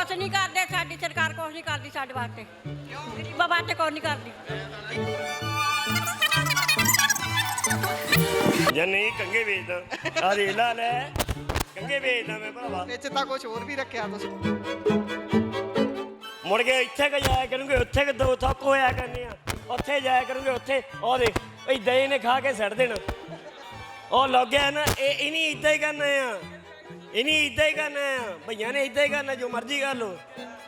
ਕੁਛ नहीं करते, साडी सरकार कुछ नहीं करती साडे वास्ते, गरीबां वास्ते कुछ नहीं करती। ਜਾਂ ਨਹੀਂ ਕੰਗੇ ਵੇਚਦਾ ਆ ਦੇਖ ਲਾ ਲੈ ਕੰਗੇ ਵੇਚਦਾ ਮੈਂ ਭਰਾਵਾ ਵਿੱਚ ਤਾਂ ਕੁਝ ਹੋਰ ਵੀ ਰੱਖਿਆ ਤੁਸੀਂ। ਮੁੜ ਕੇ ਇੱਥੇ ਕਿ ਜਾਇਆ ਕਰੂੰਗੇ ਉੱਥੇ ਕਿ ਦੋ ਥੱਕ ਹੋਇਆ ਕਰਨੇ ਆ ਉੱਥੇ ਜਾਇਆ ਕਰੂੰਗੇ ਉੱਥੇ ਉਹ ਦੇ ਏਦਾਂ ਹੀ ਨੇ ਖਾ ਕੇ ਛੱਡ ਦੇਣਾ ਉਹ ਲੱਗ ਗਿਆ ਨਾ ਇਹ ਨਹੀਂ ਇੱਦਾਂ ਹੀ ਕਰਨਾ ਆ ਇਹਨੀ ਇੱਦਾਂ ਹੀ ਕਰਨਾ ਆ ਭਈਆਂ ਨੇ ਇੱਦਾਂ ਹੀ ਕਰਨਾ ਜੋ ਮਰਜ਼ੀ ਕਰ ਲਓ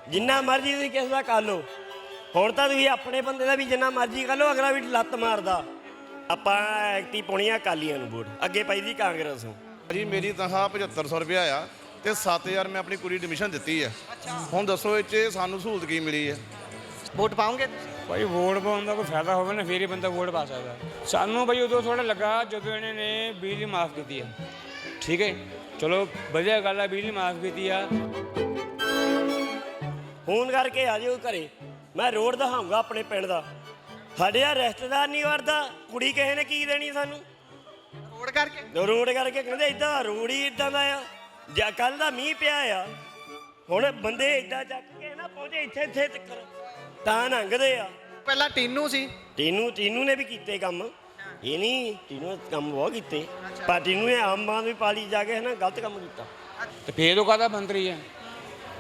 ਜਿੰਨਾ ਮਰਜ਼ੀ ਤੁਸੀਂ ਕਿਸੇ ਦਾ ਕਰ ਲਓ ਹੁਣ ਤਾਂ ਤੁਸੀਂ ਆਪਣੇ ਬੰਦੇ ਦਾ ਵੀ ਜਿੰਨਾ ਮਰਜ਼ੀ ਕਰ ਲਓ ਅਗਲਾ ਵੀ ਲੱਤ ਮਾਰਦਾ ਆਪਾਂ ਐਕਟੀ ਪਾਉਣੀ ਆ ਅਕਾਲੀਆਂ ਨੂੰ ਵੋਟ ਅੱਗੇ ਪਾਈ ਦੀ ਕਾਂਗਰਸ ਨੂੰ ਜੀ ਮੇਰੀ ਤਨਖਾਹ 7500 ਰੁਪਇਆ ਆ ਤੇ 7000 ਮੈਂ ਆਪਣੀ ਕੁੜੀ ਐਡਮਿਸ਼ਨ ਦਿੱਤੀ ਆ ਹੁਣ ਦੱਸੋ ਇਹ 'ਚ ਸਾਨੂੰ ਸਹੂਲਤ ਕੀ ਮਿਲੀ ਹੈ ਵੋਟ ਪਾਉਂਗੇ ਭਾਈ ਵੋਟ ਪਾਉਣ ਦਾ ਕੋਈ ਫਾਇਦਾ ਹੋਵੇ ਨਾ ਫੇਰ ਹੀ ਬੰਦਾ ਵੋਟ ਪਾ ਸਕਦਾ ਸਾਨੂੰ ਭਾਈ ਉਦੋਂ ਥੋੜਾ ਲੱਗਾ ਜਦੋਂ ਇਹਨਾਂ ਨੇ ਬਿਜਲੀ ਮਾਫ ਕੀਤੀ ਹੈ ਠੀਕ ਹੈ ਚਲੋ ਵਧੀਆ ਗੱਲ ਆ ਬਿਜਲੀ ਮਾਫ ਕੀਤੀ ਆ ਫੋਨ ਕਰਕੇ ਆ ਜਾਓ ਘਰੇ ਮੈਂ ਰੋਡ ਦਿਖਾਊਂਗਾ ਆਪਣੇ ਪਿੰਡ ਦਾ ਸਾਡੇ ਆ ਰਿਸ਼ਤੇਦਾਰ ਨਹੀਂ ਵੜਦਾ ਕੁੜੀ ਕਿਸੇ ਨੇ ਕੀ ਦੇਣੀ ਸਾਨੂੰ ਰੋਡ ਕਰਕੇ ਕਹਿੰਦੇ ਇੱਦਾਂ ਰੋਡ ਹੀ ਇੱਦਾਂ ਦਾ ਆ ਜਾਂ ਕੱਲ ਦਾ ਮੀਂਹ ਪਿਆ ਆ ਹੁਣ ਬੰਦੇ ਇੱਦਾਂ ਚੱਕ ਕੇ ਨਾ ਪਹੁੰਚੇ ਇੱਥੇ ਤੱਕ ਤਾਂ ਲੰਘਦੇ ਆ ਪਹਿਲਾਂ ਟੀਨੂ ਸੀ ਟੀਨੂ ਨੇ ਵੀ ਕੀਤੇ ਕੰਮ ਇਹ ਨਹੀਂ ਟੀਨੂ ਨੇ ਕੰਮ ਬਹੁਤ ਕੀਤੇ ਪਰ ਟੀਨੂ ਨੇ ਆਮ ਆਦਮੀ ਪਾਰਟੀ ਜਾ ਕੇ ਹੈ ਨਾ ਗਲਤ ਕੰਮ ਕੀਤਾ ਤੇ ਫੇਰ ਉਹ ਕਾਹਦਾ ਮੰਤਰੀ ਹੈ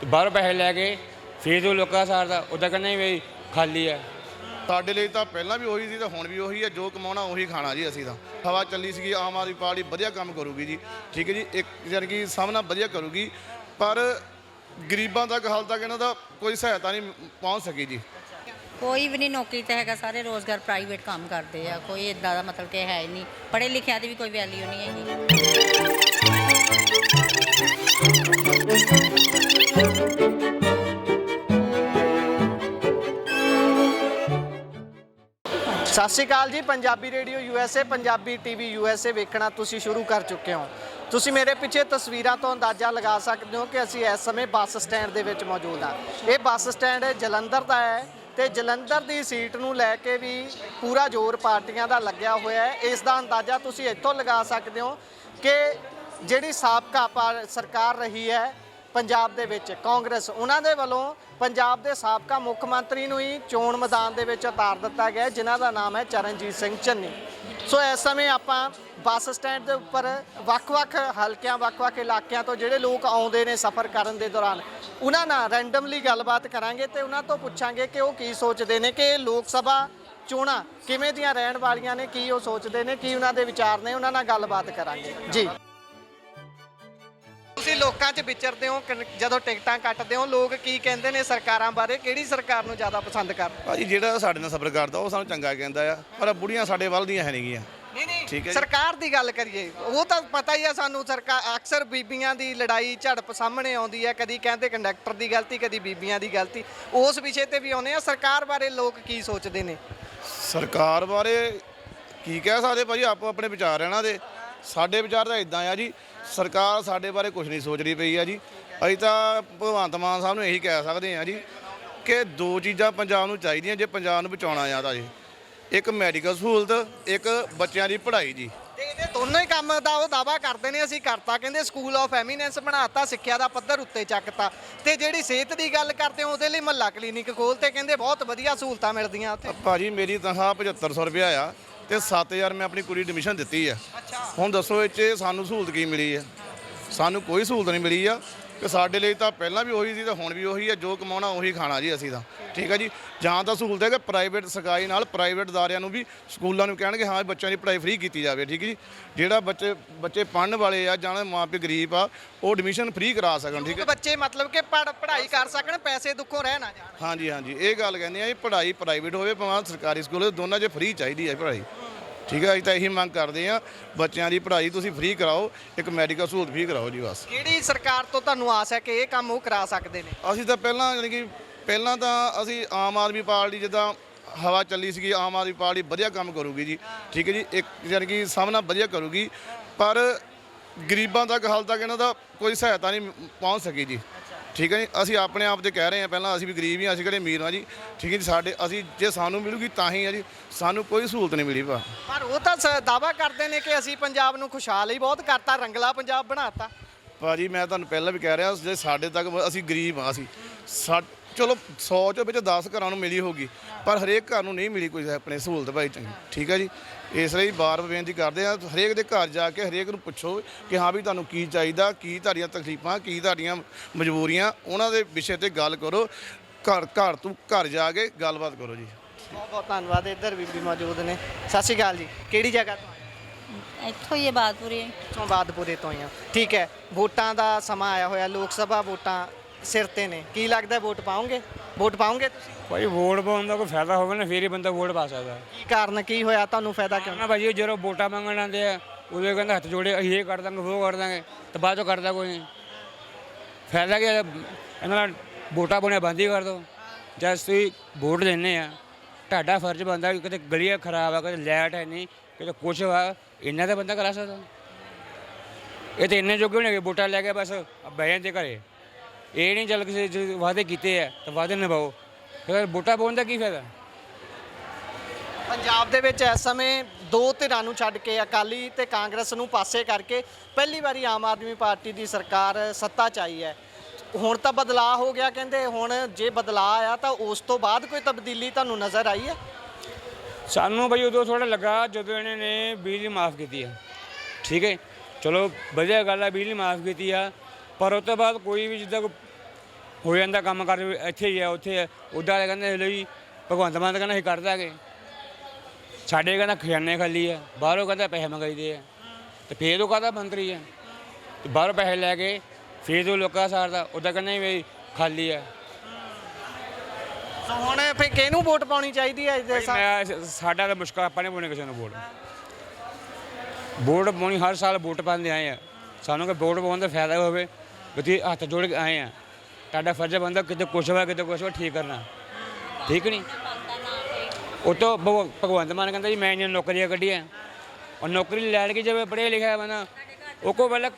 ਤੇ ਬਾਹਰ ਪੈਸੇ ਲੈ ਕੇ ਫੇਰ ਉਹ ਲੋਕਾਂ ਸਾਰਦਾ ਉੱਦਾਂ ਕਹਿੰਦੇ ਵੀ ਖਾਲੀ ਹੈ ਸਾਡੇ ਲਈ ਤਾਂ ਪਹਿਲਾਂ ਵੀ ਉਹੀ ਸੀ ਤੇ ਹੁਣ ਵੀ ਉਹੀ ਹੈ ਜੋ ਕਮਾਉਣਾ ਉਹੀ ਖਾਣਾ ਜੀ ਅਸੀਂ ਤਾਂ ਹਵਾ ਚੱਲੀ ਸੀਗੀ ਆਮ ਆਦਮੀ ਪਾਰਟੀ ਵਧੀਆ ਕੰਮ ਕਰੂਗੀ ਜੀ ਠੀਕ ਹੈ ਜੀ ਇੱਕ ਯਾਨੀ ਕਿ ਸਭ ਨਾਲ ਵਧੀਆ ਕਰੂਗੀ ਪਰ ਗਰੀਬਾਂ ਤੱਕ ਹਾਲ ਤੱਕ ਇਹਨਾਂ ਦਾ ਕੋਈ ਸਹਾਇਤਾ ਨਹੀਂ ਪਹੁੰਚ ਸਕੀ ਜੀ ਕੋਈ ਵੀ ਨਹੀਂ ਨੌਕਰੀ ਤੇ ਹੈਗਾ ਸਾਰੇ ਰੋਜ਼ਗਾਰ ਪ੍ਰਾਈਵੇਟ ਕੰਮ ਕਰਦੇ ਆ ਕੋਈ ਇਦਾਂ ਦਾ ਮਤਲਬ ਕਿ ਹੈ ਹੀ ਨਹੀਂ ਪੜ੍ਹੇ ਲਿਖਿਆ ਦੀ ਵੀ ਕੋਈ ਵੈਲਿਊ ਨਹੀਂ ਹੈਗੀ ਸਤਿ ਸ਼੍ਰੀ ਅਕਾਲ ਜੀ Punjabi radio USA Punjabi TV USA ਵੇਖਣਾ ਤੁਸੀਂ ਸ਼ੁਰੂ ਕਰ ਚੁੱਕੇ ਹੋ ਤੁਸੀਂ ਮੇਰੇ ਪਿੱਛੇ ਤਸਵੀਰਾਂ ਤੋਂ ਅੰਦਾਜ਼ਾ ਲਗਾ ਸਕਦੇ ਹੋ ਕਿ ਅਸੀਂ ਇਸ ਸਮੇਂ ਬੱਸ ਸਟੈਂਡ ਦੇ ਵਿੱਚ ਮੌਜੂਦ ਹਾਂ ਇਹ ਬੱਸ ਸਟੈਂਡ ਜਲੰਧਰ ਦਾ ਹੈ ਤੇ ਜਲੰਧਰ ਦੀ ਸੀਟ ਨੂੰ ਲੈ ਕੇ ਵੀ ਪੂਰਾ ਜ਼ੋਰ ਪਾਰਟੀਆਂ ਦਾ ਲੱਗਿਆ ਹੋਇਆ ਹੈ ਇਸ ਦਾ ਅੰਦਾਜ਼ਾ ਤੁਸੀਂ ਇੱਥੋਂ ਲਗਾ ਸਕਦੇ ਹੋ ਕਿ ਜਿਹੜੀ ਸਾਬਕਾ ਸਰਕਾਰ ਰਹੀ ਹੈ ਪੰਜਾਬ ਦੇ ਵਿੱਚ ਕਾਂਗਰਸ ਉਹਨਾਂ ਦੇ ਵੱਲੋਂ ਪੰਜਾਬ ਦੇ ਸਾਬਕਾ ਮੁੱਖ ਮੰਤਰੀ ਨੂੰ ਹੀ ਚੋਣ ਮੈਦਾਨ ਦੇ ਵਿੱਚ ਉਤਾਰ ਦਿੱਤਾ ਗਿਆ ਜਿਨ੍ਹਾਂ ਦਾ ਨਾਮ ਹੈ ਚਰਨਜੀਤ ਸਿੰਘ ਚੰਨੀ ਸੋ ਇਸ ਸਮੇਂ ਆਪਾਂ ਬੱਸ ਸਟੈਂਡ ਦੇ ਉੱਪਰ ਵੱਖ-ਵੱਖ ਹਲਕਿਆਂ ਵੱਖ-ਵੱਖ ਇਲਾਕਿਆਂ ਤੋਂ ਜਿਹੜੇ ਲੋਕ ਆਉਂਦੇ ਨੇ ਸਫ਼ਰ ਕਰਨ ਦੇ ਦੌਰਾਨ ਉਹਨਾਂ ਨਾਲ ਰੈਂਡਮਲੀ ਗੱਲਬਾਤ ਕਰਾਂਗੇ ਤੇ ਉਹਨਾਂ ਤੋਂ ਪੁੱਛਾਂਗੇ ਕਿ ਉਹ ਕੀ ਸੋਚਦੇ ਨੇ ਕਿ ਲੋਕ ਸਭਾ ਚੋਣਾਂ ਕਿਵੇਂ ਦੀਆਂ ਰਹਿਣ ਵਾਲੀਆਂ ਨੇ ਕੀ ਉਹ ਸੋਚਦੇ ਨੇ ਕੀ ਉਹਨਾਂ ਦੇ ਵਿਚਾਰ ਨੇ ਉਹਨਾਂ ਨਾਲ ਗੱਲਬਾਤ ਕਰਾਂਗੇ ਜੀ ਤੁਸੀਂ ਲੋਕਾਂ 'ਚ ਵਿਚਰਦੇ ਹੋ ਜਦੋਂ ਟਿਕਟਾਂ ਕੱਟਦੇ ਹੋ ਲੋਕ ਕੀ ਕਹਿੰਦੇ ਨੇ ਸਰਕਾਰਾਂ ਬਾਰੇ ਕਿਹੜੀ ਸਰਕਾਰ ਨੂੰ ਜ਼ਿਆਦਾ ਪਸੰਦ ਕਰਦੇ ਭਾਜੀ ਜਿਹੜਾ ਸਾਡੇ ਨਾਲ ਸਬਰ ਕਰਦਾ ਉਹ ਸਾਨੂੰ ਚੰਗਾ ਕਹਿੰਦਾ ਆ ਪਰ ਬੁੜੀਆਂ ਸਾਡੇ ਵੱਲ ਦੀਆਂ ਹੈ ਨਹੀਂਗੀਆਂ ਨਹੀਂ ਸਰਕਾਰ ਦੀ ਗੱਲ ਕਰੀਏ ਉਹ ਤਾਂ ਪਤਾ ਹੀ ਆ ਸਾਨੂੰ ਸਰਕਾਰ ਅਕਸਰ ਬੀਬੀਆਂ ਦੀ ਲੜਾਈ ਝੜਪ ਸਾਹਮਣੇ ਆਉਂਦੀ ਹੈ ਕਦੀ ਕਹਿੰਦੇ ਕੰਡਕਟਰ ਦੀ ਗਲਤੀ ਕਦੀ ਬੀਬੀਆਂ ਦੀ ਗਲਤੀ ਉਸ ਵਿਸ਼ੇ ਤੇ ਵੀ ਆਉਂਦੇ ਆ ਸਰਕਾਰ ਬਾਰੇ ਲੋਕ ਕੀ ਸੋਚਦੇ ਨੇ ਸਰਕਾਰ ਬਾਰੇ ਕੀ ਕਹਿ ਸਕਦੇ ਭਾਜੀ ਆਪੋ ਆਪਣੇ ਵਿਚਾਰ ਇਹਨਾਂ ਦੇ ਸਾਡੇ ਵਿਚਾਰ ਤਾਂ ਇਦਾਂ ਆ ਜੀ ਸਰਕਾਰ ਸਾਡੇ ਬਾਰੇ ਕੁਝ ਨਹੀਂ ਸੋਚ ਰਹੀ ਪਈ ਆ ਜੀ ਅਸੀਂ ਤਾਂ ਭਗਵੰਤ ਮਾਨ ਸਾਹਿਬ ਨੂੰ ਇਹੀ ਕਹਿ ਸਕਦੇ ਆ ਜੀ ਕਿ ਦੋ ਚੀਜ਼ਾਂ ਪੰਜਾਬ ਨੂੰ ਚਾਹੀਦੀਆਂ ਜੇ ਪੰਜਾਬ ਨੂੰ ਬਚਾਉਣਾ ਆ ਤਾਂ ਜੀ ਇੱਕ ਮੈਡੀਕਲ ਸਹੂਲਤ ਇੱਕ ਬੱਚਿਆਂ ਦੀ ਪੜ੍ਹਾਈ ਜੀ ਤੇ ਇਹਦੇ ਦੋਨੋਂ ਹੀ ਕੰਮ ਦਾ ਉਹ ਦਾਅਵਾ ਕਰਦੇ ਨੇ ਅਸੀਂ ਕਰਤਾ ਕਹਿੰਦੇ ਸਕੂਲ ਆਫ ਐਮੀਨੈਂਸ ਬਣਾਤਾ ਸਿੱਖਿਆ ਦਾ ਪੱਧਰ ਉੱਤੇ ਚੱਕਤਾ ਤੇ ਜਿਹੜੀ ਸਿਹਤ ਦੀ ਗੱਲ ਕਰਦੇ ਹੋ ਉਹਦੇ ਲਈ ਮਹੱਲਾ ਕਲੀਨਿਕ ਖੋਲ੍ਹਤੇ ਕਹਿੰਦੇ ਬਹੁਤ ਵਧੀਆ ਸਹੂਲਤਾਂ ਮਿਲਦੀਆਂ ਉੱਥੇ ਭਾਜੀ ਮੇਰੀ ਤਨਖਾਹ 7500 ਰੁਪਇਆ ਆ ਤੇ 7000 ਮੈਂ ਆਪਣੀ ਕੁੜੀ ਐਡਮਿਸ਼ਨ ਦਿੱਤੀ ਆ ਹੁਣ ਦੱਸੋ ਇਹ 'ਚ ਸਾਨੂੰ ਸਹੂਲਤ ਕੀ ਮਿਲੀ ਹੈ ਸਾਨੂੰ ਕੋਈ ਸਹੂਲਤ ਨਹੀਂ ਮਿਲੀ ਆ ਕਿ ਸਾਡੇ ਲਈ ਤਾਂ ਪਹਿਲਾਂ ਵੀ ਉਹੀ ਸੀ ਤੇ ਹੁਣ ਵੀ ਉਹੀ ਹੈ ਜੋ ਕਮਾਉਣਾ ਉਹੀ ਖਾਣਾ ਜੀ ਅਸੀਂ ਤਾਂ ਠੀਕ ਹੈ ਜੀ ਜਾਂ ਤਾਂ ਸਹੂਲਤ ਹੈ ਕਿ ਪ੍ਰਾਈਵੇਟ ਸਰਕਾਰੀ ਨਾਲ ਪ੍ਰਾਈਵੇਟ ਅਦਾਰਿਆਂ ਨੂੰ ਵੀ ਸਕੂਲਾਂ ਨੂੰ ਕਹਿਣਗੇ ਹਾਂ ਬੱਚਿਆਂ ਦੀ ਪੜ੍ਹਾਈ ਫ੍ਰੀ ਕੀਤੀ ਜਾਵੇ ਠੀਕ ਹੈ ਜੀ ਜਿਹੜਾ ਬੱਚੇ ਪੜ੍ਹਨ ਵਾਲੇ ਆ ਜਾਂ ਮਾਪੇ ਗਰੀਬ ਆ ਉਹ ਐਡਮਿਸ਼ਨ ਫ੍ਰੀ ਕਰਾ ਸਕਣ ਠੀਕ ਹੈ ਬੱਚੇ ਮਤਲਬ ਕਿ ਪੜ੍ਹਾਈ ਕਰ ਸਕਣ ਪੈਸੇ ਦੁੱਖੋਂ ਰਹਿ ਨਾ ਜਾਣ ਹਾਂਜੀ ਇਹ ਗੱਲ ਕਹਿੰਦੇ ਆ ਜੀ ਪੜ੍ਹਾਈ ਪ੍ਰਾਈਵੇਟ ਹੋਵੇ ਭਾਵੇਂ ਸਰਕਾਰੀ ਸਕੂਲ ਦੋਨਾਂ 'ਚ ਫ੍ਰੀ ਚਾਹੀਦੀ ਹੈ ਪੜ੍ਹਾਈ ਠੀਕ ਹੈ ਅਸੀਂ ਤਾਂ ਇਹੀ ਮੰਗ ਕਰਦੇ ਆ ਬੱਚਿਆਂ ਦੀ ਪੜ੍ਹਾਈ ਤੁਸੀਂ ਫ੍ਰੀ ਕਰਾਓ ਇੱਕ ਮੈਡੀਕਲ ਸਹੂਲਤ ਫ੍ਰੀ ਕਰਾਓ ਜੀ ਬਸ ਕਿਹੜੀ ਸਰਕਾਰ ਤੋਂ ਤੁਹਾਨੂੰ ਆਸ ਹੈ ਕਿ ਇਹ ਕੰਮ ਉਹ ਕਰਾ ਸਕਦੇ ਨੇ ਅਸੀਂ ਤਾਂ ਪਹਿਲਾਂ ਤਾਂ ਅਸੀਂ ਆਮ ਆਦਮੀ ਪਾਰਟੀ ਜਿੱਦਾਂ ਹਵਾ ਚੱਲੀ ਸੀਗੀ ਆਮ ਆਦਮੀ ਪਾਰਟੀ ਵਧੀਆ ਕੰਮ ਕਰੂਗੀ ਜੀ ਠੀਕ ਹੈ ਜੀ ਇੱਕ ਯਾਨੀ ਕਿ ਸਭ ਨਾਲ ਵਧੀਆ ਕਰੂਗੀ ਪਰ ਗਰੀਬਾਂ ਤੱਕ ਹਾਲ ਤੱਕ ਇਹਨਾਂ ਦਾ ਕੋਈ ਸਹਾਇਤਾ ਨਹੀਂ ਪਹੁੰਚ ਸਕੀ ਜੀ ਠੀਕ ਹੈ ਜੀ ਅਸੀਂ ਆਪਣੇ ਆਪ ਤੇ ਕਹਿ ਰਹੇ ਹਾਂ ਪਹਿਲਾਂ ਅਸੀਂ ਵੀ ਗਰੀਬ ਹੀ ਅਸੀਂ ਕਿਹੜੇ ਅਮੀਰ ਹਾਂ ਜੀ ਠੀਕ ਹੈ ਜੀ ਅਸੀਂ ਜੇ ਸਾਨੂੰ ਮਿਲੂਗੀ ਤਾਂ ਹੀ ਹੈ ਜੀ ਸਾਨੂੰ ਕੋਈ ਸਹੂਲਤ ਨਹੀਂ ਮਿਲੀ ਪਰ ਉਹ ਤਾਂ ਦਾਅਵਾ ਕਰਦੇ ਨੇ ਕਿ ਅਸੀਂ ਪੰਜਾਬ ਨੂੰ ਖੁਸ਼ਹਾਲ ਹੀ ਬਹੁਤ ਕਰਤਾ ਰੰਗਲਾ ਪੰਜਾਬ ਬਣਾਤਾ ਭਾਜੀ ਮੈਂ ਤੁਹਾਨੂੰ ਪਹਿਲਾਂ ਵੀ ਕਹਿ ਰਿਹਾ, ਜੇ ਸਾਡੇ ਤੱਕ ਅਸੀਂ ਗਰੀਬ ਆ, ਅਸੀਂ ਚਲੋ 100 ਚੋਂ ਵਿੱਚ 10 ਘਰਾਂ ਨੂੰ ਮਿਲੀ ਹੋਗੀ, ਪਰ ਹਰੇਕ ਘਰ ਨੂੰ ਨਹੀਂ ਮਿਲੀ ਕੋਈ ਆਪਣੇ ਸਹੂਲਤ ਭਾਈ ਚੰਗੀ। ਠੀਕ ਹੈ ਜੀ, ਇਸ ਲਈ ਬਾਰ ਬੇਨਤੀ ਕਰਦੇ ਆ, ਹਰੇਕ ਦੇ ਘਰ ਜਾ ਕੇ ਹਰੇਕ ਨੂੰ ਪੁੱਛੋ ਕਿ ਹਾਂ ਵੀ ਤੁਹਾਨੂੰ ਕੀ ਚਾਹੀਦਾ, ਕੀ ਤੁਹਾਡੀਆਂ ਤਕਲੀਫਾਂ, ਕੀ ਤੁਹਾਡੀਆਂ ਮਜਬੂਰੀਆਂ, ਉਹਨਾਂ ਦੇ ਵਿਸ਼ੇ ਤੇ ਗੱਲ ਕਰੋ। ਘਰ ਤੋਂ ਘਰ ਜਾ ਕੇ ਗੱਲਬਾਤ ਕਰੋ ਜੀ। ਬਹੁਤ ਬਹੁਤ ਧੰਨਵਾਦ। ਇੱਧਰ ਬੀਬੀ ਮੌਜੂਦ ਨੇ। ਸਤਿ ਸ਼੍ਰੀ ਅਕਾਲ ਜੀ। ਕਿਹੜੀ ਜਗ੍ਹਾ ਤੋਂ? ਇੱਥੋਂ ਹੀ ਹੈ ਬਾਦਪੁਰੇ। ਇੱਥੋਂ ਬਾਦਪੁਰੇ ਤੋਂ ਹੀ ਆ। ਠੀਕ ਹੈ, ਵੋਟਾਂ ਦਾ ਸਮਾਂ ਆਇਆ ਹੋਇਆ, ਲੋਕ ਸਭਾ ਵੋਟਾਂ ਸਿਰ ਤੇ ਨੇ, ਕੀ ਲੱਗਦਾ ਵੋਟ ਪਾਓਗੇ? ਵੋਟ ਪਾਓਗੇ ਤੁਸੀਂ? ਭਾਈ ਵੋਟ ਪਾਉਣ ਦਾ ਕੋਈ ਫਾਇਦਾ ਹੋਵੇ ਨਾ, ਫੇਰ ਹੀ ਬੰਦਾ ਵੋਟ ਪਾ ਸਕਦਾ। ਕੀ ਕਾਰਨ ਕੀ ਹੋਇਆ ਤੁਹਾਨੂੰ ਫਾਇਦਾ ਕਿਉਂ? ਨਾ ਭਾਜੀ ਜਦੋਂ ਵੋਟਾਂ ਮੰਗਣ ਆਉਂਦੇ ਆ ਉਦੋਂ ਕਹਿੰਦੇ ਹੱਥ ਜੋੜੇ ਅਸੀਂ ਇਹ ਕਰ ਦਾਂਗੇ ਉਹ ਕਰ ਦਾਂਗੇ, ਤੇ ਬਾਅਦ ਚੋਂ ਕਰਦਾ ਕੋਈ ਨਹੀਂ। ਫਾਇਦਾ ਕੀ ਇਹਨਾਂ ਨਾਲ ਵੋਟਾਂ ਪਾਉਣੀਆਂ ਬੰਦ ਹੀ ਕਰ ਦਿਓ। ਜਦ ਤੁਸੀਂ ਵੋਟ ਦਿੰਦੇ ਆ, ਤੁਹਾਡਾ ਫਰਜ਼ ਬਣਦਾ ਕਿ ਕਿਤੇ ਗਲੀਆਂ ਖਰਾਬ ਆ, ਕਿਤੇ ਲਾਈਟ ਹੈ ਨਹੀਂ, ਕਿਤੇ ਕੁਛ ਵਾ, ਇੰਨਾ ਤਾਂ ਬੰਦਾ ਕਰਾ ਸਕਦਾ। ਇਹ ਤਾਂ ਇੰਨੇ ਜੋਗੇ ਨਹੀਂ ਹੈਗੇ, ਵੋਟਾਂ ਲੈ ਕੇ ਬਸ ਬਹਿ ਜਾਂਦੇ ਘਰੇ। ਇਹ ਨਹੀਂ ਚੱਲ ਕਿਸੇ ਵਾਅਦੇ ਕੀਤੇ ਆ ਤਾਂ ਵਾਅਦੇ ਨਿਭਾਓ, ਫਿਰ ਵੋਟਾਂ ਪਾਉਣ ਦਾ ਕੀ ਫਾਇਦਾ? ਪੰਜਾਬ ਦੇ ਵਿੱਚ ਇਸ ਸਮੇਂ ਦੋ ਧਿਰਾਂ ਨੂੰ ਛੱਡ ਕੇ ਅਕਾਲੀ ਤੇ ਕਾਂਗਰਸ ਨੂੰ ਪਾਸੇ ਕਰਕੇ ਪਹਿਲੀ ਵਾਰੀ ਆਮ ਆਦਮੀ ਪਾਰਟੀ ਦੀ ਸਰਕਾਰ ਸੱਤਾ 'ਚ ਆਈ ਹੈ। ਹੁਣ ਤਾਂ ਬਦਲਾਅ ਹੋ ਗਿਆ ਕਹਿੰਦੇ, ਹੁਣ ਜੇ ਬਦਲਾਅ ਆਇਆ ਤਾਂ ਉਸ ਤੋਂ ਬਾਅਦ ਕੋਈ ਤਬਦੀਲੀ ਤੁਹਾਨੂੰ ਨਜ਼ਰ ਆਈ ਹੈ? ਸਾਨੂੰ ਬਈ ਉਦੋਂ ਥੋੜਾ ਲੱਗਾ ਜਦੋਂ ਇਹਨਾਂ ਨੇ ਬਿਜਲੀ ਮਾਫ ਕੀਤੀ ਆ। ਠੀਕ ਹੈ, ਚਲੋ ਵਧੀਆ ਗੱਲ ਆ, ਬਿਜਲੀ ਮਾਫ ਕੀਤੀ ਆ, ਪਰ ਉਸ ਤੋਂ ਬਾਅਦ ਕੋਈ ਵੀ ਜਿੱਦਾਂ ਹੋ ਜਾਂਦਾ ਕੰਮ ਕਰ, ਇੱਥੇ ਹੀ ਆ ਉੱਥੇ ਆ, ਉੱਦਾਂ ਦੇ ਕਹਿੰਦੇ ਲਈ ਭਗਵੰਤ ਮਾਨ ਕਹਿੰਦਾ ਅਸੀਂ ਕਰ ਦਾਂਗੇ, ਸਾਡੇ ਕਹਿੰਦਾ ਖਜ਼ਾਨੇ ਖਾਲੀ ਆ, ਬਾਹਰੋਂ ਕਹਿੰਦਾ ਪੈਸੇ ਮੰਗਾਈਦੇ ਆ, ਤੇ ਫੇਰ ਉਹ ਕਾਹਦਾ ਮੰਤਰੀ ਆ, ਤੇ ਬਾਹਰੋਂ ਪੈਸੇ ਲੈ ਕੇ ਫੇਰ ਉਹ ਲੋਕਾਂ ਦਾ ਸਾਰਦਾ, ਉੱਦਾਂ ਕਹਿੰਦਾ ਵੀ ਖਾਲੀ ਆ। ਸੋ ਹੁਣ ਫਿਰ ਕਿਹਨੂੰ ਵੋਟ ਪਾਉਣੀ ਚਾਹੀਦੀ ਹੈ? ਸਾਡਾ ਤਾਂ ਮੁਸ਼ਕਲ, ਆਪਾਂ ਨੇ ਪਾਉਣੀ ਕਿਸੇ ਨੂੰ ਵੋਟ ਪਾਉਣੀ, ਹਰ ਸਾਲ ਵੋਟ ਪਾਉਂਦੇ ਆਏ ਆ, ਸਾਨੂੰ ਕੋਈ ਵੋਟ ਪਾਉਣ ਦਾ ਫਾਇਦਾ ਹੋਵੇ। ਤੁਸੀਂ ਹੱਥ ਜੋੜ ਕੇ ਆਏ ਆ, ਤੁਹਾਡਾ ਫਰਜ਼ ਬਣਦਾ ਕਿਤੇ ਕੁਛ ਵਾ ਕਿਤੇ ਕੁਛ ਵਾ ਠੀਕ ਕਰਨਾ, ਠੀਕ ਨਹੀਂ? ਉਹ ਤੋਂ ਭਗਵੰਤ ਮਾਨ ਕਹਿੰਦਾ ਜੀ ਮੈਂ ਇੰਨੀਆਂ ਨੌਕਰੀਆਂ ਕੱਢੀਆਂ, ਔਰ ਨੌਕਰੀ ਲੈਣ ਕੇ ਜਦ ਪੜ੍ਹਿਆ ਲਿਖਿਆ ਬੰਦਾ ਉਹ ਕੋ ਪਹਿਲਾਂ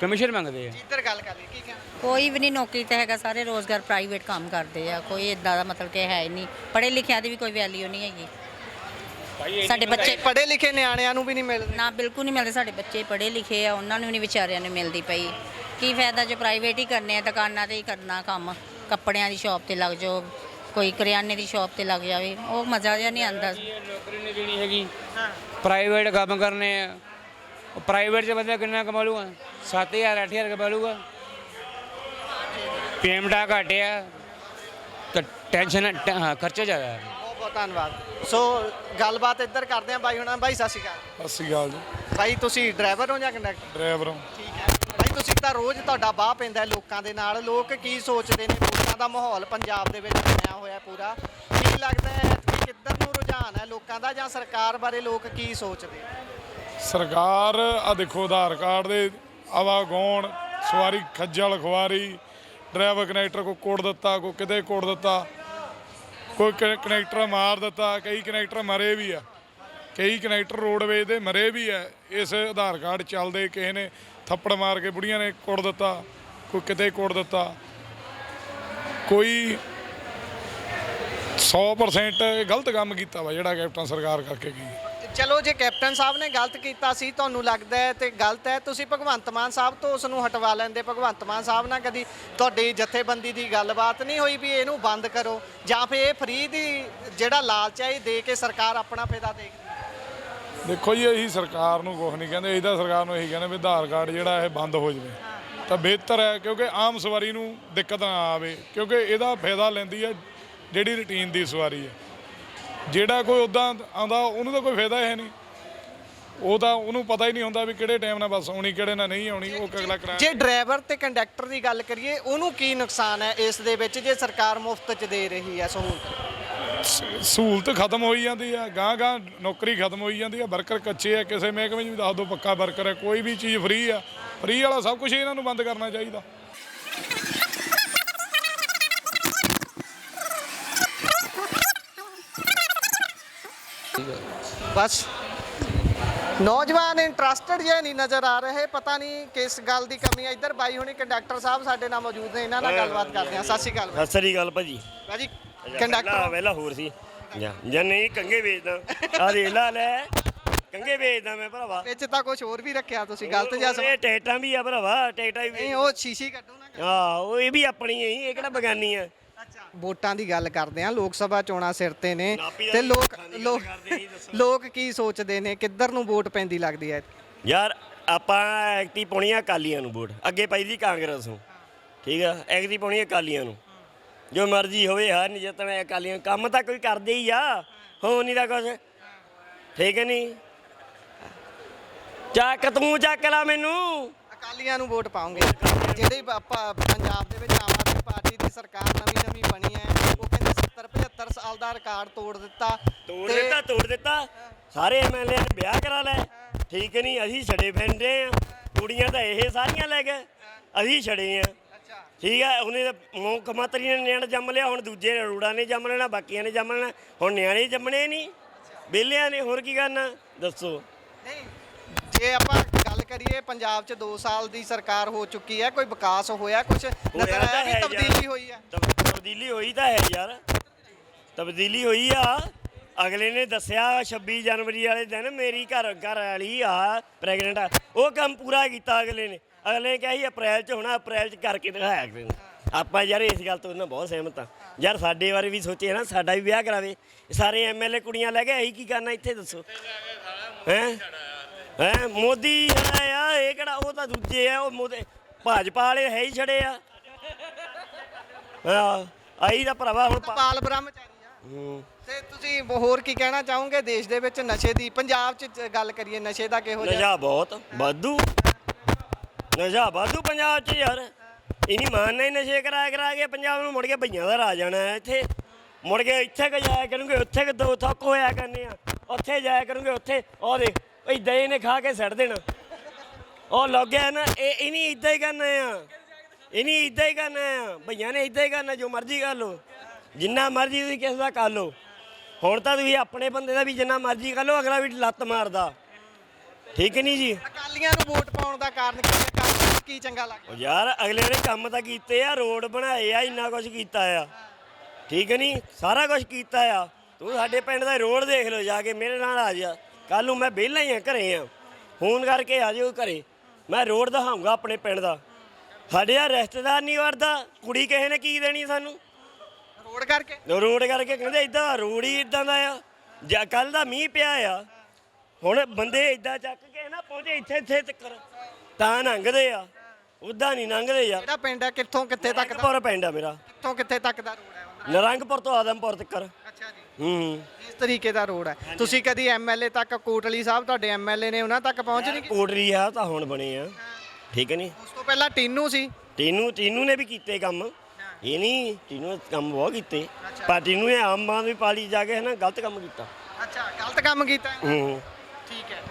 ਕਮਿਸ਼ਨ ਮੰਗਦੇ ਆ। ਇੱਧਰ ਗੱਲ ਕਰ ਲਈ, ਕੀ ਕਹਿਣਾ? ਕੋਈ ਵੀ ਨਹੀਂ ਨੌਕਰੀ ਤੇ ਹੈਗਾ, ਸਾਰੇ ਰੋਜ਼ਗਾਰ ਪ੍ਰਾਈਵੇਟ ਕੰਮ ਕਰਦੇ ਆ, ਕੋਈ ਇਦਾਂ ਦਾ ਮਤਲਬ ਕਿ ਹੈ ਹੀ ਨਹੀਂ। ਪੜ੍ਹੇ ਲਿਖਿਆਂ ਦੀ ਵੀ ਕੋਈ ਵੈਲਿਊ ਨਹੀਂ ਹੈਗੀ। ਸਾਡੇ ਬੱਚੇ ਪੜ੍ਹੇ ਲਿਖੇ ਨਿਆਣਿਆਂ ਨੂੰ ਵੀ ਨਹੀਂ ਮਿਲਦੇ। ਨਾ ਬਿਲਕੁਲ ਨਹੀਂ ਮਿਲਦੇ, ਸਾਡੇ ਬੱਚੇ ਪੜ੍ਹੇ ਲਿਖੇ ਆ, ਉਹਨਾਂ ਨੂੰ ਵੀ ਨਹੀਂ ਵਿਚਾਰਿਆਂ ਨੂੰ ਮਿਲਦੀ ਪਈ। ਕੀ ਫਾਇਦਾ ਜੇ ਪ੍ਰਾਈਵੇਟ ਹੀ ਕਰਨੇ ਆ, ਦੁਕਾਨਾਂ ਤੇ ਹੀ ਕਰਨਾ ਕੰਮ, ਕੱਪੜਿਆਂ ਦੀ ਸ਼ਾਪ ਤੇ ਲੱਗ ਜਾਓ, ਕੋਈ ਕਰਿਆਨੇ ਦੀ ਸ਼ਾਪ ਤੇ ਲੱਗ ਜਾਵੇ, ਉਹ ਮਜ਼ਾ ਜਿਹਾ ਨਹੀਂ ਆਉਂਦਾ। ਨੌਕਰੀ ਨਹੀਂ ਦੇਣੀ ਹੈਗੀ, ਪ੍ਰਾਈਵੇਟ ਕੰਮ ਕਰਨੇ ਆ। ਉਹ ਪ੍ਰਾਈਵੇਟ 'ਚ ਬੰਦਾ ਕਿੰਨਾ ਕਮਾ ਲੂਗਾ? 7,000 8,000 ਕਮਾ ਲੂਗਾ। ਪੇਮੈਂਟਾਂ ਘੱਟ ਆ ਤਾਂ ਟੈਨਸ਼ਨ, ਖਰਚਾ ਜ਼ਿਆਦਾ ਹੈ। ਬਹੁਤ ਬਹੁਤ ਧੰਨਵਾਦ। ਸੋ ਗੱਲਬਾਤ ਇੱਧਰ ਕਰਦੇ ਹਾਂ ਬਾਈ ਹੁਣਾਂ। ਬਾਈ ਸਤਿ ਸ਼੍ਰੀ ਅਕਾਲ। ਸਤਿ ਸ਼੍ਰੀ ਅਕਾਲ ਜੀ। ਬਾਈ ਤੁਸੀਂ ਡਰਾਈਵਰ ਹੋ ਜਾਂ ਕੰਡਕਟਰ? ਡਰਾਈਵਰ ਹਾਂ। ਠੀਕ ਹੈ ਬਾਈ, ਤੁਸੀਂ ਤਾਂ ਰੋਜ਼ ਤੁਹਾਡਾ ਬਾਹ ਪੈਂਦਾ ਲੋਕਾਂ ਦੇ ਨਾਲ, ਲੋਕ ਕੀ ਸੋਚਦੇ ਨੇ? ਵੋਟਾਂ ਦਾ ਮਾਹੌਲ ਪੰਜਾਬ ਦੇ ਵਿੱਚ ਬਣਿਆ ਹੋਇਆ ਪੂਰਾ, ਕੀ ਲੱਗਦਾ ਹੈ ਕਿ ਕਿੱਧਰ ਨੂੰ ਰੁਝਾਨ ਹੈ ਲੋਕਾਂ ਦਾ, ਜਾਂ ਸਰਕਾਰ ਬਾਰੇ ਲੋਕ ਕੀ ਸੋਚਦੇ? ਸਰਕਾਰ ਆ ਦੇਖੋ, ਆਧਾਰ ਕਾਰਡ ਦੇ ਆਵਾਗੌਣ, ਸਵਾਰੀ ਖੱਜਲ ਖੁਆਰੀ, ਡਰਾਈਵਰ ਕਨੈਕਟਰ ਕੋ ਕੋਡ ਦਿੱਤਾ, ਕੋ ਕਿਤੇ ਕੋਡ ਦਿੱਤਾ, ਕੋਈ ਕਨੈਕਟਰ ਮਾਰ ਦਿੱਤਾ, ਕਈ ਕਨੈਕਟਰ ਮਰੇ ਵੀ ਆ, ਕਈ ਕਨੈਕਟਰ ਰੋਡਵੇਜ਼ ਦੇ ਮਰੇ ਵੀ ਆ ਇਸ ਆਧਾਰ ਕਾਰਡ ਚੱਲਦੇ। ਕਿਸੇ ਨੇ ਥੱਪੜ ਮਾਰ ਕੇ ਬੁੜੀਆਂ ਨੇ ਕੋਡ ਦਿੱਤਾ, ਕੋਈ ਕਿਤੇ ਕੋਡ ਦਿੱਤਾ। ਕੋਈ 100% ਗਲਤ ਕੰਮ ਕੀਤਾ ਵਾ ਜਿਹੜਾ ਕੈਪਟਨ ਸਰਕਾਰ ਕਰਕੇ ਗਈ। ਚਲੋ ਜੇ ਕੈਪਟਨ ਸਾਹਿਬ ਨੇ ਗਲਤ ਕੀਤਾ ਸੀ ਤੁਹਾਨੂੰ ਲੱਗਦਾ ਹੈ ਤੇ ਗਲਤ ਹੈ, ਤੁਸੀਂ ਭਗਵੰਤ ਮਾਨ ਸਾਹਿਬ ਤੋਂ ਉਸ ਨੂੰ ਹਟਵਾ ਲੈਂਦੇ। ਭਗਵੰਤ ਮਾਨ ਸਾਹਿਬ ਨਾਲ ਕਦੀ ਤੁਹਾਡੀ ਜਥੇਬੰਦੀ ਦੀ ਗੱਲਬਾਤ ਨਹੀਂ ਹੋਈ ਵੀ ਇਹਨੂੰ ਬੰਦ ਕਰੋ, ਜਾਂ ਫਿਰ ਇਹ ਫ੍ਰੀ ਦੀ ਜਿਹੜਾ ਲਾਲਚ ਹੈ ਇਹ ਦੇ ਕੇ ਸਰਕਾਰ ਆਪਣਾ ਫਾਇਦਾ ਦੇਖਦੀ? ਦੇਖੋ ਜੀ, ਅਸੀਂ ਸਰਕਾਰ ਨੂੰ ਕੁਛ ਨਹੀਂ ਕਹਿੰਦੇ, ਅਸੀਂ ਤਾਂ ਸਰਕਾਰ ਨੂੰ ਇਹੀ ਕਹਿੰਦੇ ਵੀ ਆਧਾਰ ਕਾਰਡ ਜਿਹੜਾ ਇਹ ਬੰਦ ਹੋ ਜਾਵੇ ਤਾਂ ਬਿਹਤਰ ਹੈ, ਕਿਉਂਕਿ ਆਮ ਸਵਾਰੀ ਨੂੰ ਦਿੱਕਤ ਨਾ ਆਵੇ, ਕਿਉਂਕਿ ਇਹਦਾ ਫਾਇਦਾ ਲੈਂਦੀ ਹੈ ਜਿਹੜੀ ਰੂਟੀਨ ਦੀ ਸਵਾਰੀ ਹੈ। ਜਿਹੜਾ ਕੋਈ ਉੱਦਾਂ ਆਉਂਦਾ ਉਹਨੂੰ ਤਾਂ ਕੋਈ ਫਾਇਦਾ ਹੈ ਨਹੀਂ, ਉਹ ਤਾਂ ਉਹਨੂੰ ਪਤਾ ਹੀ ਨਹੀਂ ਹੁੰਦਾ ਵੀ ਕਿਹੜੇ ਟਾਈਮ ਨਾਲ ਬੱਸ ਆਉਣੀ, ਕਿਹੜੇ ਨਾਲ ਨਹੀਂ ਆਉਣੀ, ਉਹ ਅਗਲਾ ਕਿਰਾਇਆ। ਜੇ ਡਰਾਈਵਰ ਤੇ ਕੰਡਕਟਰ ਦੀ ਗੱਲ ਕਰੀਏ, ਉਹਨੂੰ ਕੀ ਨੁਕਸਾਨ ਹੈ ਇਸ ਦੇ ਵਿੱਚ ਜੇ ਸਰਕਾਰ ਮੁਫਤ 'ਚ ਦੇ ਰਹੀ ਹੈ ਸਹੂਲਤ? ਸਹੂਲਤ ਖਤਮ ਹੋਈ ਜਾਂਦੀ ਆ, ਗਾਂ ਨੌਕਰੀ ਖਤਮ ਹੋਈ ਜਾਂਦੀ ਆ, ਵਰਕਰ ਕੱਚੇ ਆ। ਕਿਸੇ ਮਹਿਕਮੇ 'ਚ ਵੀ ਦੱਸ ਦਿਓ ਪੱਕਾ ਵਰਕਰ ਹੈ, ਕੋਈ ਵੀ ਚੀਜ਼ ਫ੍ਰੀ ਆ, ਫ੍ਰੀ ਵਾਲਾ ਸਭ ਕੁਝ ਇਹਨਾਂ ਨੂੰ ਬੰਦ ਕਰਨਾ ਚਾਹੀਦਾ। ਬਸ ਨੌਜਵਾਨ ਇੰਟਰਸਟਡ ਜੇ ਨਹੀਂ ਨਜ਼ਰ ਆ ਰਹੇ, ਪਤਾ ਨਹੀਂ ਕਿਸ ਗੱਲ ਦੀ ਕਮੀ ਹੈ। ਇੱਧਰ ਬਾਈ ਹੁਣੀ ਕੰਡਕਟਰ ਸਾਹਿਬ ਸਾਡੇ ਨਾਲ ਮੌਜੂਦ ਨੇ, ਇਹਨਾਂ ਨਾਲ ਗੱਲਬਾਤ ਕਰਦੇ ਹਾਂ। ਸਤਿ ਸ਼੍ਰੀ ਅਕਾਲ ਸਤਿ ਸ੍ਰੀ ਅਕਾਲ ਭਾਜੀ। ਭਾਜੀ ਕੰਡਕਟਰ ਪਹਿਲਾਂ ਹੋਰ ਸੀ ਜਾਂ ਨਹੀਂ ਕੰਗੇ ਵੇਚਦਾ ਆ ਰੇਲਾ ਲੈ ਕੰਗੇ ਵੇਚਦਾ ਮੈਂ ਭਰਾਵਾ। ਵਿੱਚ ਤਾਂ ਕੁਝ ਹੋਰ ਵੀ ਰੱਖਿਆ ਤੁਸੀਂ, ਗਲਤ ਜਿਹਾ ਇਹ ਟਿਕਟਾਂ ਵੀ ਆ ਭਰਾਵਾ, ਟਿਕਟਾਂ ਵੀ ਨਹੀਂ ਉਹ ਸ਼ੀਸ਼ੀ ਕੱਢੋ ਨਾ। ਹਾਂ ਉਹ ਇਹ ਵੀ ਆਪਣੀ ਹੈ, ਇਹ ਕਿਹੜਾ ਬਗਾਨੀ ਆ। ਵੋਟਾਂ ਦੀ ਗੱਲ ਕਰਦੇ ਆ, ਲੋਕ ਸਭਾ ਚੋਣਾਂ ਸਿਰ ਤੇ ਨੇ ਨਾਪੀ ਦਾ ਤੇ ਵੀ ਲੋਕ ਖਾਂਦੀ ਗੱਲ ਲੋਕ ਕਰਦੇ ਜੀ, ਦੱਸੋ। ਲੋਕ ਕੀ ਸੋਚਦੇ ਨੇ, ਕਿੱਧਰ ਨੂੰ ਵੋਟ ਪੈਂਦੀ ਲੱਗਦੀ ਹੈ? ਯਾਰ ਆਪਾਂ ਐਕਟੀ ਪਾਉਣੀ ਆ ਅਕਾਲੀਆਂ ਨੂੰ ਵੋਟ, ਅੱਗੇ ਪਾਈ ਦੀ ਕਾਂਗਰਸ ਨੂੰ, ਠੀਕ ਆ। ਐਕਟੀ ਪਾਉਣੀ ਅਕਾਲੀਆਂ ਨੂੰ, ਜੋ ਮਰਜ਼ੀ ਹੋਵੇ, ਹਰ ਨਹੀਂ ਜਿੱਤਣਾ ਅਕਾਲੀਆਂ ਨੂੰ। ਕੰਮ ਤਾਂ ਕੋਈ ਕਰਦੇ ਹੀ ਆ, ਹੋ ਨਹੀਂ ਦਾ ਕੁਛ, ਠੀਕ ਹੈ ਨਹੀਂ। ਚੱਕ ਤੂੰ ਚੱਕ ਲਾ ਮੈਨੂੰ। ਅਕਾਲੀਆਂ ਨੂੰ ਵੋਟ ਪਾਉਂਗੇ। ਜਿਹੜੇ ਆਪਾਂ ਪੰਜਾਬ ਦੇ ਵਿੱਚ ਆਮ ਆਦਮੀ ਪਾਰਟੀ ਦੀ ਸਰਕਾਰ ਨਵੀਂ ਬਣੀ ਹੈ, ਉਹ ਕਹਿੰਦੇ 70-75 ਸਾਲ ਦਾ ਰਿਕਾਰਡ ਤੋੜ ਦਿੱਤਾ। ਤੋੜ ਦਿੱਤਾ ਸਾਰੇ ਐਮਐਲਏ ਨੇ ਵਿਆਹ ਕਰਾ ਲੈ, ਠੀਕ ਨਹੀਂ। ਅਸੀਂ ਛੜੇ ਫਿਰਦੇ ਆ, ਕੁੜੀਆਂ ਤਾਂ ਇਹ ਸਾਰੀਆਂ ਲੈ ਗਏ, ਅਸੀਂ ਛੜੇ ਆ, ਠੀਕ ਆ। ਉਹਨੇ ਤਾਂ ਮੁੱਖ ਮੰਤਰੀ ਨੇ ਨਿਆਣਾ ਜੰਮ ਲਿਆ, ਹੁਣ ਦੂਜੇ ਅਰੋੜਾ ਨੇ ਜੰਮ ਲੈਣਾ, ਬਾਕੀਆਂ ਨੇ ਜੰਮ ਲੈਣਾ। ਹੁਣ ਨਿਆਣੇ ਜੰਮਣੇ ਨਹੀਂ, ਵਿਹਲਿਆਂ ਨੇ, ਹੋਰ ਕੀ ਕਰਨਾ ਦੱਸੋ। ਨਹੀਂ, ਜੇ ਆਪਾਂ ਗੱਲ ਕਰੀਏ ਪੰਜਾਬ 'ਚ 2 ਸਾਲ ਦੀ ਸਰਕਾਰ ਹੋ ਚੁੱਕੀ ਹੈ, ਕੋਈ ਵਿਕਾਸ ਹੋਇਆ, ਕੁਝ ਨਜ਼ਰ ਆਇਆ ਵੀ ਤਬਦੀਲੀ ਹੋਈ ਹੈ? ਤਬਦੀਲੀ ਹੋਈ ਤਾਂ ਹੈ ਯਾਰ, ਤਬਦੀਲੀ ਹੋਈ ਆ। ਅਗਲੇ ਨੇ ਦੱਸਿਆ 26 ਜਨਵਰੀ ਵਾਲੇ ਦਿਨ ਮੇਰੀ ਘਰ ਵਾਲੀ ਆ ਪ੍ਰੈਗਨੈਂਟ ਆ, ਉਹ ਕੰਮ ਪੂਰਾ ਕੀਤਾ ਅਗਲੇ ਨੇ। ਅਗਲੇ ਨੇ ਕਿਹਾ ਸੀ ਅਪ੍ਰੈਲ 'ਚ ਹੋਣਾ, ਅਪ੍ਰੈਲ 'ਚ ਕਰਕੇ ਦਿਖਾਇਆ ਅਗਲੇ ਨੇ। ਆਪਾਂ ਯਾਰ ਇਸ ਗੱਲ ਤੋਂ ਇਹਨਾਂ ਬਹੁਤ ਸਹਿਮਤ ਆ ਯਾਰ। ਸਾਡੇ ਬਾਰੇ ਵੀ ਸੋਚੇ ਨਾ, ਸਾਡਾ ਵੀ ਵਿਆਹ ਕਰਾਵੇ। ਸਾਰੇ ਐਮਐਲਏ ਕੁੜੀਆਂ ਲੈ ਕੇ ਅਸੀਂ ਕੀ ਕਰਨਾ ਇੱਥੇ ਦੱਸੋ। ਹੈਂ ਮੋਦੀ ਆ, ਇਹ ਕਿਹੜਾ, ਉਹ ਤਾਂ ਦੂਜੇ ਆ, ਉਹ ਮੋਦੀ ਭਾਜਪਾ ਵਾਲੇ ਹੈ ਹੀ ਛੜੇ ਆ। ਹਾਂ ਆਈ ਦਾ ਭਰਾਵਾ ਹੁਣ ਪਾਲ ਬ੍ਰਹਮਚਾਰੀ ਆ। ਤੇ ਤੁਸੀਂ ਹੋਰ ਕੀ ਕਹਿਣਾ ਚਾਹੋਗੇ ਦੇਸ਼ ਦੇ ਵਿੱਚ ਨਸ਼ੇ ਦੀ, ਪੰਜਾਬ 'ਚ ਗੱਲ ਕਰੀਏ ਨਸ਼ੇ ਦਾ ਕਿਹੋ ਜਿਹਾ? ਨਸ਼ਾ ਬਹੁਤ ਵਾਧੂ, ਨਸ਼ਾ ਵਾਧੂ ਪੰਜਾਬ 'ਚ ਯਾਰ। ਇਹ ਨਹੀਂ ਮਾਨਣਾ ਹੀ ਨਸ਼ੇ ਕਰਾ ਕੇ ਪੰਜਾਬ ਨੂੰ ਮੁੜ ਕੇ ਭਈਆਂ ਦਾ ਰਾਜ ਜਾਣਾ ਹੈ। ਇੱਥੇ ਮੁੜ ਕੇ ਇੱਥੇ ਕਿ ਜਾਇਆ ਕਰੂੰਗੇ, ਉੱਥੇ ਕਿ ਦੋ ਥੱਕ ਹੋਇਆ ਕਰਨੇ ਆ, ਉੱਥੇ ਜਾਇਆ ਕਰੂੰਗੇ, ਉੱਥੇ ਉਹ ਦੇਖ ਇੱਦਾਂ ਇਹਨੇ ਖਾ ਕੇ ਛੱਡ ਦੇਣਾ। ਉਹ ਲੱਗ ਗਿਆ ਨਾ, ਇਹ ਨਹੀਂ ਇੱਦਾਂ ਹੀ ਕਰਨਾ ਆ, ਇਹ ਨਹੀਂ ਇੱਦਾਂ ਹੀ ਕਰਨਾ ਆ। ਭਈਆਂ ਨੇ ਇੱਦਾਂ ਹੀ ਕਰਨਾ, ਜੋ ਮਰਜ਼ੀ ਕਰ ਲਓ, ਜਿੰਨਾ ਮਰਜ਼ੀ ਤੁਸੀਂ ਕਿਸੇ ਦਾ ਕਰ ਲਓ। ਹੁਣ ਤਾਂ ਤੁਸੀਂ ਆਪਣੇ ਬੰਦੇ ਦਾ ਵੀ ਜਿੰਨਾ ਮਰਜ਼ੀ ਕਰ ਲਓ, ਅਗਲਾ ਵੀ ਲੱਤ ਮਾਰਦਾ, ਠੀਕ ਨਹੀਂ ਜੀ। ਅਕਾਲੀਆਂ ਨੂੰ ਵੋਟ ਪਾਉਣ ਦਾ ਕਾਰਨ ਕੀ ਹੈ? ਕੰਮ ਕੀ ਚੰਗਾ ਲੱਗਦਾ? ਯਾਰ ਅਗਲੇ ਨੇ ਕੰਮ ਤਾਂ ਕੀਤੇ ਆ, ਰੋਡ ਬਣਾਏ ਆ, ਇੰਨਾ ਕੁਝ ਕੀਤਾ ਆ, ਠੀਕ ਨਹੀਂ। ਸਾਰਾ ਕੁਝ ਕੀਤਾ ਆ। ਤੂੰ ਸਾਡੇ ਪਿੰਡ ਦਾ ਰੋਡ ਦੇਖ ਲਓ ਜਾ ਕੇ, ਮੇਰੇ ਨਾਲ ਆ ਜਾ। ਕੱਲ ਨੂੰ ਮੈਂ ਵਿਹਲਾ ਹੀ ਆ, ਘਰੇ ਆ, ਫੋਨ ਕਰਕੇ ਆ ਜਾਓ ਘਰੇ, ਮੈਂ ਰੋਡ ਦਿਖਾਊਂਗਾ ਆਪਣੇ ਪਿੰਡ ਦਾ। ਸਾਡੇ ਆ ਰਿਸ਼ਤੇਦਾਰ ਨਹੀਂ ਵੜਦਾ, ਕੁੜੀ ਕਿਸੇ ਨੇ ਕੀ ਦੇਣੀ ਸਾਨੂੰ ਰੋਡ ਕਰਕੇ? ਰੋਡ ਕਰਕੇ ਕਹਿੰਦੇ ਇੱਦਾਂ ਰੋਡ ਹੀ ਇੱਦਾਂ ਦਾ ਆ। ਜਾਂ ਕੱਲ ਦਾ ਮੀਂਹ ਪਿਆ ਆ, ਹੁਣ ਬੰਦੇ ਇੱਦਾਂ ਚੱਕ ਕੇ ਨਾ ਪਹੁੰਚੇ ਇੱਥੇ ਤੱਕ ਤਾਂ ਲੰਘਦੇ ਆ, ਉੱਦਾਂ ਨਹੀਂ ਲੰਘਦੇ ਯਾਰ। ਕਿਹੜਾ ਪਿੰਡ ਹੈ, ਕਿੱਥੋਂ ਕਿੱਥੇ ਤੱਕ ਦਾ? ਨਰੰਗਪੁਰ ਪਿੰਡ ਆ ਮੇਰਾ, ਕਿੱਥੋਂ ਕਿੱਥੇ ਤੱਕ ਦਾ ਰੋਡ ਹੈ? ਨਰੰਗਪੁਰ ਤੋਂ ਆਦਮਪੁਰ ਤੱਕ। ਅੱਛਾ ਜੀ, ਹੂੰ ਇਸ ਤਰੀਕੇ ਦਾ ਰੋਡ ਹੈ। ਤੁਸੀਂ ਕਦੀ ਐਮਐਲਏ ਤੱਕ, ਕੋਟਲੀ ਸਾਹਿਬ ਤੁਹਾਡੇ ਐਮਐਲਏ ਨੇ, ਉਹਨਾਂ ਤੱਕ ਪਹੁੰਚ ਨਹੀਂ? ਕੋਟਰੀ ਆ ਤਾਂ ਹੁਣ ਬਣੇ ਆ, ਠੀਕ ਨਹੀਂ। ਉਸ ਤੋਂ ਪਹਿਲਾਂ ਟੀਨੂ ਸੀ। ਟੀਨੂ ਨੇ ਵੀ ਕੀਤੇ ਕੰਮ, ਇਹ ਨਹੀਂ ਟੀਨੂ ਨੇ ਕੰਮ ਬਹੁਤ ਕੀਤੇ, ਪਰ ਟੀਨੂ ਨੇ ਆਮ ਆਦਮੀ ਪਾਰਟੀ ਜਾ ਕੇ ਹੈ ਨਾ ਗਲਤ ਕੰਮ ਕੀਤਾ। ਅੱਛਾ, ਗਲਤ ਕੰਮ ਕੀਤਾ? ਹੂੰ ਠੀਕ ਹੈ।